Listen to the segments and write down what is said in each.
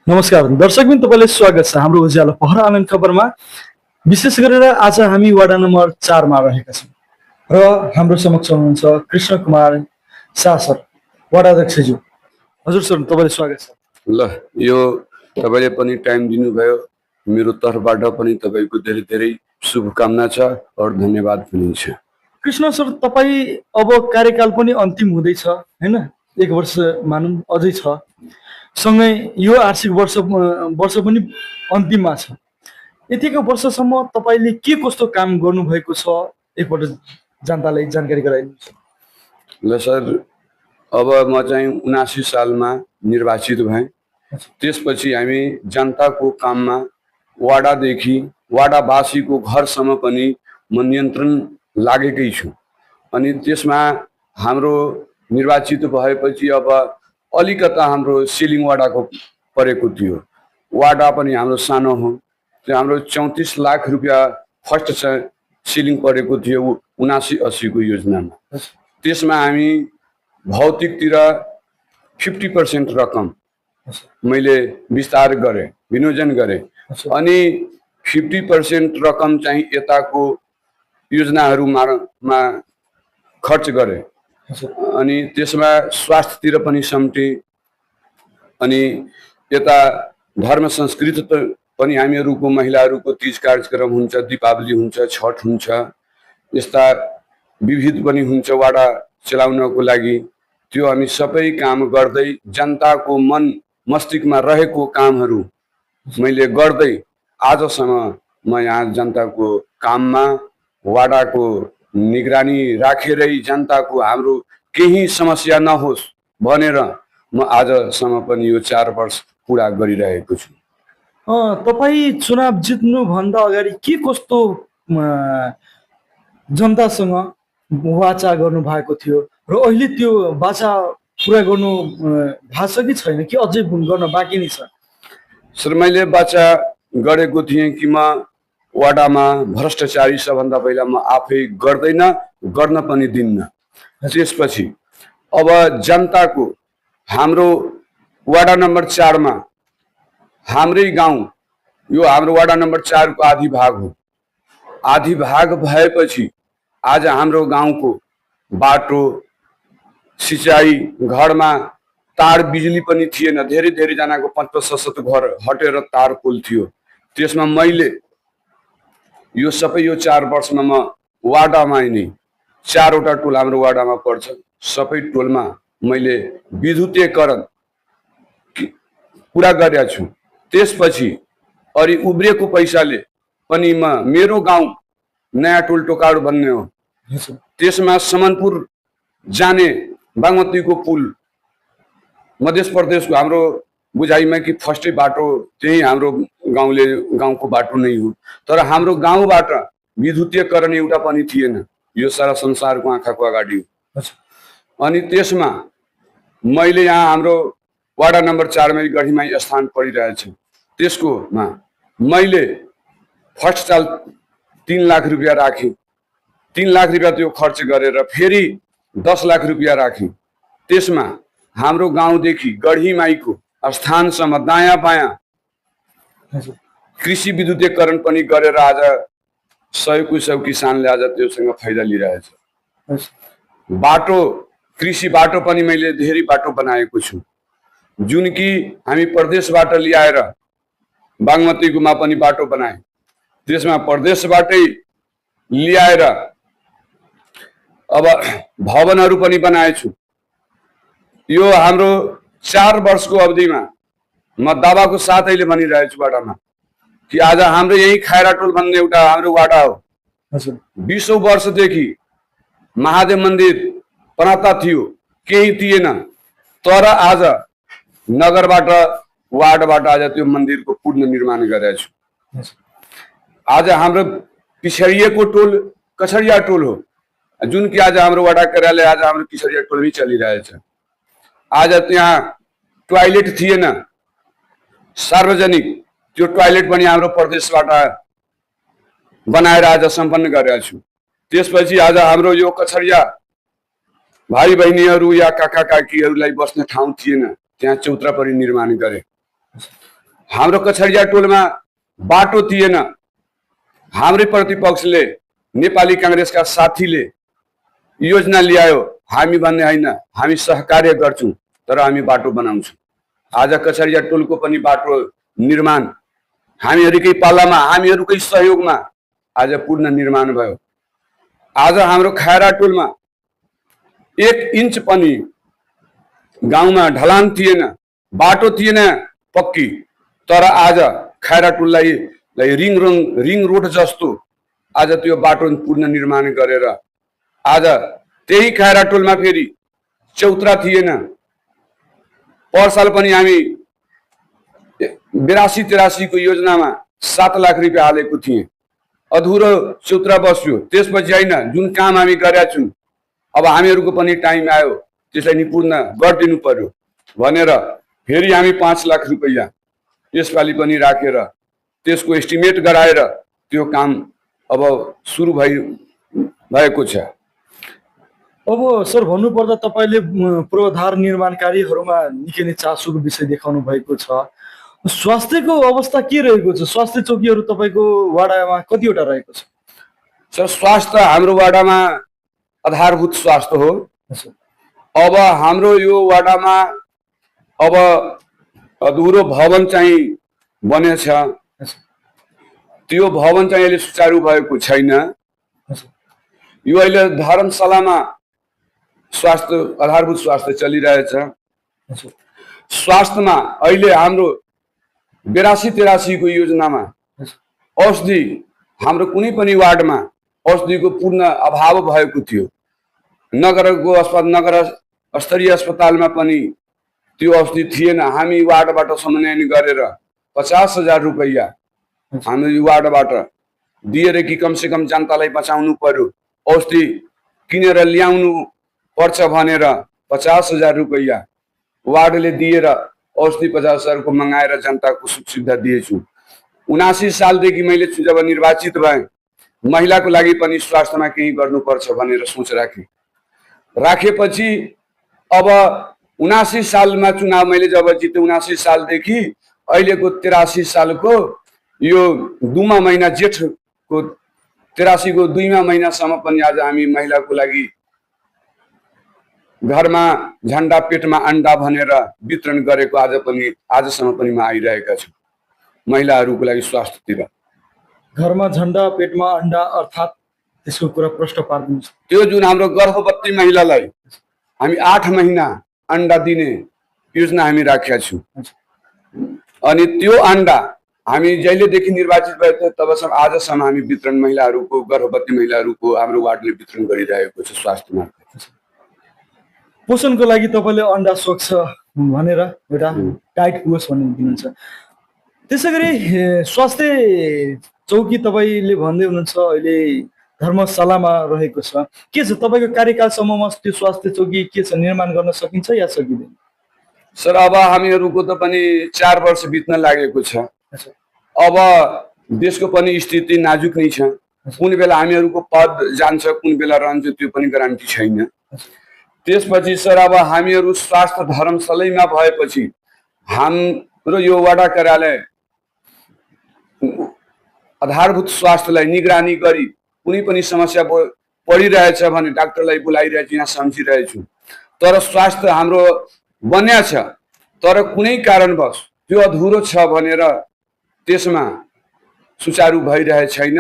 नमस्कार दर्शकबिन, तपाईँलाई स्वागत छ हाम्रो उज्यालो पहर आनन्द खबरमा। विशेष गरेर आज हामी वडा नम्बर 4 मा रहेका छौँ र हाम्रो समक्ष हुनुहुन्छ कृष्ण कुमार शाह सर, वडा अध्यक्षज्यू। हजुर सर, तपाईँलाई स्वागत छ। ल, यो तपाईँले पनि टाइम दिनुभयो, मेरो तर्फबाट पनि तपाईँको धेरै धेरै शुभकामना छ और धन्यवाद पनि छ। कृष्ण सर, तपाईँ अब कार्यकाल पनि अन्तिम हुँदैछ हैन, 1 वर्ष मानौँ अझै छ, सँगै यो आर्थिक वर्ष पनि अन्तिममा छ। यतिको वर्षसम्म तपाईँले के कस्तो काम गर्नुभएको छ, एकपल्ट जनतालाई जानकारी गराइदिनुहोस्। ल सर, अब म चाहिँ 79 सालमा निर्वाचित भएँ। त्यसपछि हामी जनताको काममा वाडादेखि वाडावासीको घरसम्म पनि म नियन्त्रण लागेकै छु। अनि त्यसमा हाम्रो निर्वाचित भएपछि अब अलिकता हाम्रो सिलिङ वाडाको परेको थियो। वाडा पनि हाम्रो सानो हो, त्यो हाम्रो 34 लाख रुपियाँ फर्स्ट सिलिङ परेको थियो 79-80 को योजनामा। त्यसमा हामी भौतिकतिर 50% रकम मैले विस्तार गरेँ, विनियोजन गरेँ। अनि 50% रकम चाहिँ यताको योजनाहरूमा खर्च गरेँ। अनि त्यसमा स्वास्थ्यतिर पनि समेटे। अनि यता धर्म संस्कृति पनि हामीहरूको महिलाहरूको तीज कार्यक्रम हुन्छ, दीपावली हुन्छ, छठ हुन्छ, यस्ता विविध पनि हुन्छ वाडा चलाउनको लागि। त्यो हामी सबै काम गर्दै जनताको मन मस्तिष्कमा रहेको कामहरू मैले गर्दै आजसम्म म यहाँ जनताको काममा वाडाको निगरानी राखेरै जनताको हाम्रो केही समस्या नहोस् भनेर म आजसम्म पनि यो 4 वर्ष पुरा गरिरहेको छु। तपाईँ चुनाव जित्नुभन्दा अगाडि के कस्तो जनतासँग वाचा गर्नु भएको थियो र अहिले त्यो वाचा पुरा गर्नु भएको छ कि छैन, कि अझै गर्न बाँकी नै छ? सर, मैले वाचा गरेको थिएँ कि म वाडामा भ्रष्टाचारी सबभन्दा पहिला म आफै गर्दैन, गर्न पनि दिन्न। त्यसपछि अब जनताको हाम्रो वाडा नम्बर 4 मा हाम्रै गाउँ, यो हाम्रो वाडा नम्बर 4 को आधी भाग हो। आधी भाग भएपछि आज हाम्रो गाउँको बाटो, सिँचाइ, घरमा तार बिजुली पनि थिएन। धेरै धेरै जनाको 5-7 घर हटेर तार पुल थियो। त्यसमा मैले यो सबै यो 4 वर्षमा म वाडामा नै 4 वटा टोल हाम्रो वाडामा पर्छ, सबै टोलमा मैले विद्युतीकरण पुरा गरेको छु। त्यसपछि अनि उब्रिएको पैसाले पनि म मेरो गाउँ नयाँ टोल टोकाड भन्ने हो, त्यसमा समनपुर जाने बागमतीको पुल मध्य प्रदेशको हाम्रो बुझाइमा कि फर्स्टै बाटो त्यही हाम्रो गाउँको बाटो नै हो। तर हाम्रो गाउँबाट विद्युतीकरण एउटा पनि थिएन। यो सारा संसारको आँखाको अगाडि हो। अनि त्यसमा मैले यहाँ हाम्रो वाडा नम्बर 4 मा गढीमा स्थान परिरहेछ। त्यसकोमा मैले फर्स्ट साल 3 लाख रुपियाँ राखेँ। 3 लाख रुपियाँ त्यो खर्च गरेर फेरि 10 लाख रुपियाँ राखेँ। त्यसमा हाम्रो गाउँदेखि गढीमाईको स्थानसम्म दायाँ बायाँ कृषि विद्युतीकरण पनि गरेर आज 100 किसानले आज त्योसँग फाइदा लिइरहेछ। बाटो, कृषि बाटो पनि मैले धेरै बाटो बनाएको छु, जुन कि हामी प्रदेशबाट ल्याएर बागमतीकोमा पनि बाटो बनाए। त्यसमा प्रदेशबाटै ल्याएर अब भवनहरू पनि बनाएछु। यो हाम्रो 4 वर्षको अवधिमा म दावाको साथ अहिले भनिरहेछु वाडामा कि आज हाम्रो यही खैराटोल भन्ने एउटा हाम्रो वाडा हो। 20औं वर्षदेखि महादेव मन्दिर बनाता थियो, केही थिएन। तर आज नगरबाट वार्डबाट आज त्यो मन्दिरको पुनर्निर्माण गरेको छु। आज हाम्रो पिछडिएको टोल कछडिया टोल हो, जुन कि आज हाम्रो वडा कार्यालय आज हाम्रो किशोरिया टोलमै चलिरहेछ। आज त्यहाँ टोयलेट थिएन सार्वजनिक, त्यो टोयलेट पनि हाम्रो प्रदेशबाट बनाएर आज सम्पन्न गरेका छु। त्यसपछि आज हाम्रो यो कछडिया भाइ बहिनीहरू या काका काकीहरूलाई बस्ने ठाउँ थिएन, त्यहाँ चौत्रा पनि निर्माण गरे। हाम्रो कछडिया टोलमा बाटो थिएन। हाम्रै प्रतिपक्षले नेपाली कांग्रेसका साथीले योजना ल्यायो। हामी भन्ने होइन, हामी सहकार्य गर्छौं तर हामी बाटो बनाउँछौं। आज कछडिया टोलको पनि बाटो निर्माण हामीहरूकै पालामा, हामीहरूकै सहयोगमा आज पूर्ण निर्माण भयो। आज हाम्रो खैरा टोलमा 1 इन्च पनि गाउँमा ढलान थिएन, बाटो थिएन पक्की, तर आज खैरा टोललाई रिङ रोड जस्तो आज त्यो बाटो पूर्ण निर्माण गरेर आज त्यही खैरा टोलमा फेरि चौत्रा थिएन। पर साल पनि हामी 82-83 को योजनामा 7 लाख रुपियाँ हालेको थिएँ। अधुरो चौत्रा बस्यो। त्यसपछि होइन, जुन काम हामी गरेका छौं अब हामीहरूको पनि टाइम आयो, त्यसलाई निपूर्ण गरिदिनु पर्यो भनेर फेरि हामी 5 लाख रुपियाँ यसपालि पनि राखेर त्यसको एस्टिमेट गराएर त्यो काम अब सुरु भएको छ। अब सर भन्नुपर्दा तपाईले पूर्वाधार निर्माणकारीहरूमा निकै नै चासोको विषय देखाउनु भएको छ। स्वास्थ्यको अवस्था के रहेको छ? स्वास्थ्य चौकीहरू तपाईको वाडामा कतिवटा रहेको छ? सर स्वास्थ्य हाम्रो वाडामा आधारभूत स्वास्थ्य हो। अब हाम्रो यो वाडामा अब अधुरो भवन चाहिँ बनेछ। त्यो भवन चाहिँ अहिले सुचारू भएको छैन। यो अहिले धर्मशालामा स्वास्थ्य आधारभूत स्वास्थ्य चलिरहेछ। स्वास्थ्यमा अहिले हाम्रो 82-83 को योजनामा औषधि हाम्रो कुनै पनि वार्डमा औषधिको पूर्ण अभाव भएको थियो। नगर स्तरीय अस्पतालमा पनि त्यो औषधि थिएन। हामी वार्डबाट समन्वय गरेर 50,000 रुपैयाँ हामी वार्डबाट दिएर कि कमसे कम जनतालाई बचाउनु पर्यो, औषधि किनेर ल्याउनु पर्छ भनेर 50,000 रुपैयाँ वार्डले दिएर औषधि 50,000 को मंगाएर जनताको सुख सुविधा दिएछु। 79 सालदेखि मैले जब निर्वाचित भएँ महिलाको लागि पनि स्वास्थ्यमा केही गर्नुपर्छ भनेर सोच राखेपछि अब 79 सालमा चुनाव मैले जब जिते 79 सालदेखि अहिलेको 83 सालको यो 2मा महिना जेठको 83 को 2मा महिनासम्म पनि आज हामी महिलाको लागि घरमा झण्डा पेटमा अंडा भनेर वितरण गरेको आजसम्म पनि म आइरहेका छु। महिलाहरूको लागि स्वास्थ्यतिर घरमा झण्डा पेटमा अंडा अर्थात त्यसको कुरा प्रश्न पार्दिन्छ। त्यो जुन हाम्रो गर्भवती महिलालाई हामी 8 महीना अंडा दिने योजना हामी राखेका छौं। अनि त्यो अंडा हामी जहिलेदेखि निर्वाचित भएको तबसम्म आजसम्म हामी वितरण महिलाहरूको गर्भवती महिलाहरूको हाम्रो वार्डले वितरण गरिरहेको छ स्वास्थ्यमा। पोषणको लागि तपाईले अंडा सोक्छ भनेर एउटा टाइट पुगोस् भन्ने दिनुहुन्छ। त्यसैगरी स्वास्थ्य चौकी तपाईले भन्दै हुनुहुन्छ अहिले धर्मशालामा रहेको छ। के छ तपाईको कार्यकालसम्ममा त्यो स्वास्थ्य चौकी के छ, निर्माण गर्न सकिन्छ या सकिँदैन? सर अब हामीहरूको त पनि 4 वर्ष बित्न लागेको छ। अब देशको पनि स्थिति नाजुक नै छ। कुन बेला हामीहरूको पद जान्छ, कुन बेला रहन्छ त्यो पनि ग्यारेन्टी छैन। त्यसपछि सर अब हामीहरू स्वास्थ्य धर्मशालामा भएपछि हाम्रो यो वडा कार्यालय आधारभूत स्वास्थ्यलाई निगरानी गरी कुनै पनि समस्या पडिरहेछ भने डाक्टरलाई बोलाइरहेछु, यहाँ सम्झिरहेछु। तर स्वास्थ्य हाम्रो बन्या छ तर कुनै कारणवश त्यो अधुरो छ भनेर त्यसमा सुचारू भइरहेको छैन।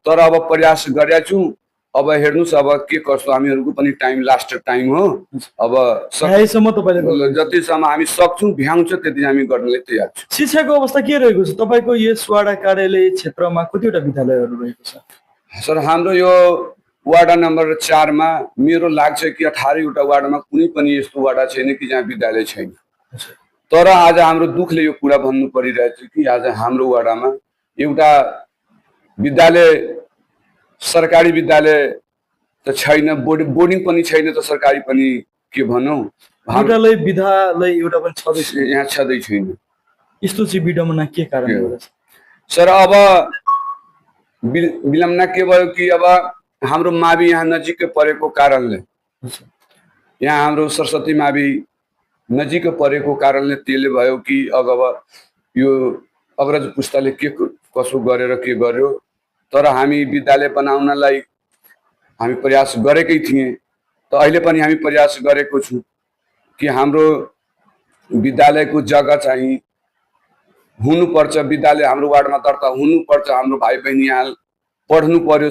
तर अब प्रयास गरेका छौं। अब हेर्नुस् अब के कस्तो हामीहरूको पनि टाइम लास्ट टाइम हो। अब सकेसम्म तपाईले जतिसम्म हामी सक्छौं भ्याउँछ त्यति हामी गर्नलाई तयार छौं। शिक्षाको अवस्था के रहेको छ तपाईको यस वडा कार्यालय क्षेत्रमा? कतिवटा विद्यालयहरू रहेको छ? सर हाम्रो यो वार्ड नम्बर 4 मा मेरो लाग्छ कि 18 वटा वार्डमा कुनै पनि यस्तो वार्ड छैन कि जहाँ विद्यालय छैन। तर आज हाम्रो दुखले यो कुरा भन्नु परिरहेछ कि आज हाम्रो वार्डमा एउटा विद्यालय, सरकारी विद्यालय त छैन, बोर्डिङ पनि छैन त सरकारी पनि के भनौं। विद्यालय एउटा पनि छँदैछ, यहाँ छँदै छैन। यस्तो चाहिँ विडम्बना के कारणले हो सर? अब विलम्बना के भयो कि अब हाम्रो मावि यहाँ नजिकै परेको कारणले, यहाँ हाम्रो सरस्वती मावि नजिकै परेको कारणले त्यसले भयो कि अब यो अग्रज पुस्ताले के कसो गरेर के गर्यो, तर हामी विद्यालय बनाउनलाई हामी प्रयास गरेकै थियौँ। त अहिले पनि हामी प्रयास गरेको छौँ कि हाम्रो विद्यालयको जग्गा चाहिँ हुनुपर्छ, विद्यालय हाम्रो वार्डमा दर्ता हुनुपर्छ, हाम्रो भाइ बहिनी यहाँ पढ्नु पर्यो।